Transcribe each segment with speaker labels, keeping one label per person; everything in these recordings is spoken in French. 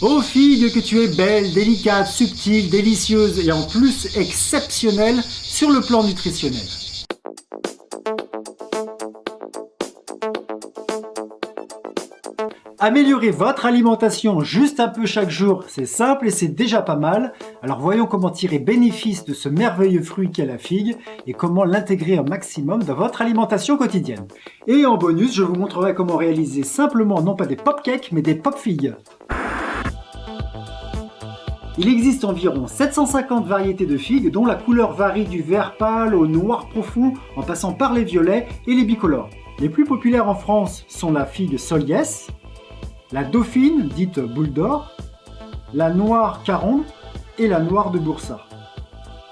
Speaker 1: Ô figue que tu es belle, délicate, subtile, délicieuse et en plus exceptionnelle sur le plan nutritionnel. Améliorer votre alimentation juste un peu chaque jour, c'est simple et c'est déjà pas mal. Alors voyons comment tirer bénéfice de ce merveilleux fruit qu'est la figue et comment l'intégrer un maximum dans votre alimentation quotidienne. Et en bonus, je vous montrerai comment réaliser simplement non pas des pop-cakes mais des pop-figues. Il existe environ 750 variétés de figues dont la couleur varie du vert pâle au noir profond en passant par les violets et les bicolores. Les plus populaires en France sont la figue Soliès, la dauphine, dite boule d'or, la noire caronde et la noire de Boursart.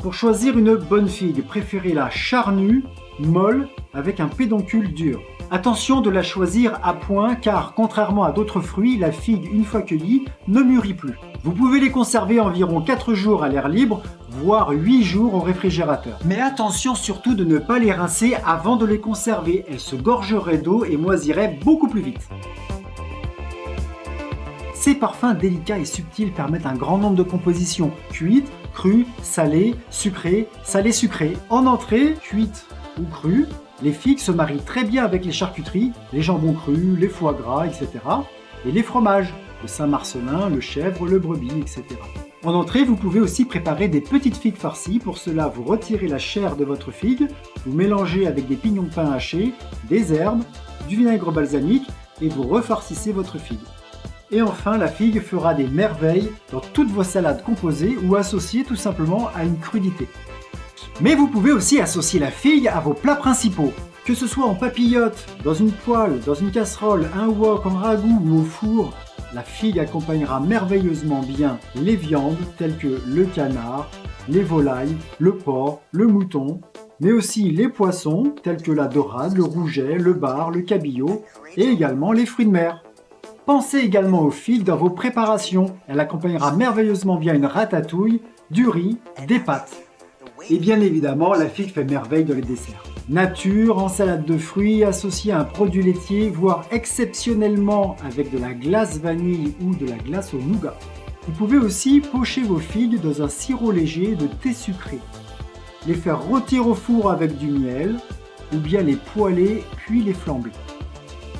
Speaker 1: Pour choisir une bonne figue, préférez la charnue, molle, avec un pédoncule dur. Attention de la choisir à point car, contrairement à d'autres fruits, la figue, une fois cueillie, ne mûrit plus. Vous pouvez les conserver environ 4 jours à l'air libre, voire 8 jours au réfrigérateur. Mais attention surtout de ne pas les rincer avant de les conserver, elles se gorgeraient d'eau et moisiraient beaucoup plus vite. Ces parfums délicats et subtils permettent un grand nombre de compositions, cuites, crues, salées, sucrées, salées-sucrées. En entrée, cuites ou crues, les figues se marient très bien avec les charcuteries, les jambons crus, les foie gras, etc. Et les fromages, le Saint-Marcellin, le chèvre, le brebis, etc. En entrée, vous pouvez aussi préparer des petites figues farcies. Pour cela, vous retirez la chair de votre figue, vous mélangez avec des pignons de pain hachés, des herbes, du vinaigre balsamique et vous refarcissez votre figue. Et enfin, la figue fera des merveilles dans toutes vos salades composées ou associées tout simplement à une crudité. Mais vous pouvez aussi associer la figue à vos plats principaux. Que ce soit en papillote, dans une poêle, dans une casserole, un wok, en ragoût ou au four, la figue accompagnera merveilleusement bien les viandes telles que le canard, les volailles, le porc, le mouton, mais aussi les poissons tels que la dorade, le rouget, le bar, le cabillaud et également les fruits de mer. Pensez également aux figues dans vos préparations. Elle accompagnera merveilleusement bien une ratatouille, du riz, des pâtes. Et bien évidemment, la figue fait merveille dans les desserts. Nature, en salade de fruits, associée à un produit laitier, voire exceptionnellement avec de la glace vanille ou de la glace au nougat. Vous pouvez aussi pocher vos figues dans un sirop léger de thé sucré. Les faire rôtir au four avec du miel, ou bien les poêler puis les flamber.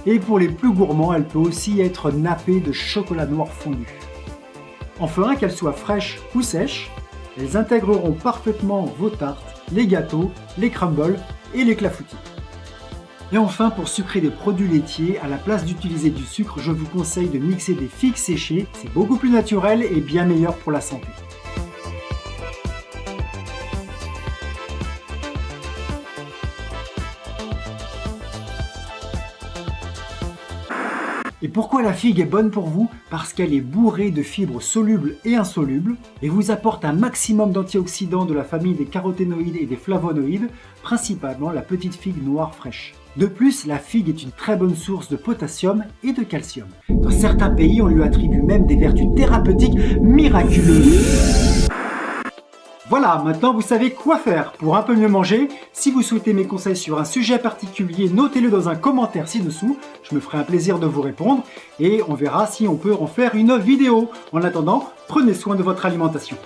Speaker 1: Et pour les plus gourmands, elle peut aussi être nappée de chocolat noir fondu. Enfin, qu'elles soient fraîches ou sèches, elles intégreront parfaitement vos tartes, les gâteaux, les crumbles et les clafoutis. Et enfin, pour sucrer des produits laitiers, à la place d'utiliser du sucre, je vous conseille de mixer des figues séchées. C'est beaucoup plus naturel et bien meilleur pour la santé. Et pourquoi la figue est bonne pour vous? Parce qu'elle est bourrée de fibres solubles et insolubles et vous apporte un maximum d'antioxydants de la famille des caroténoïdes et des flavonoïdes, principalement la petite figue noire fraîche. De plus, la figue est une très bonne source de potassium et de calcium. Dans certains pays, on lui attribue même des vertus thérapeutiques miraculeuses. Voilà, maintenant vous savez quoi faire pour un peu mieux manger. Si vous souhaitez mes conseils sur un sujet particulier, notez-le dans un commentaire ci-dessous. Je me ferai un plaisir de vous répondre et on verra si on peut en faire une vidéo. En attendant, prenez soin de votre alimentation.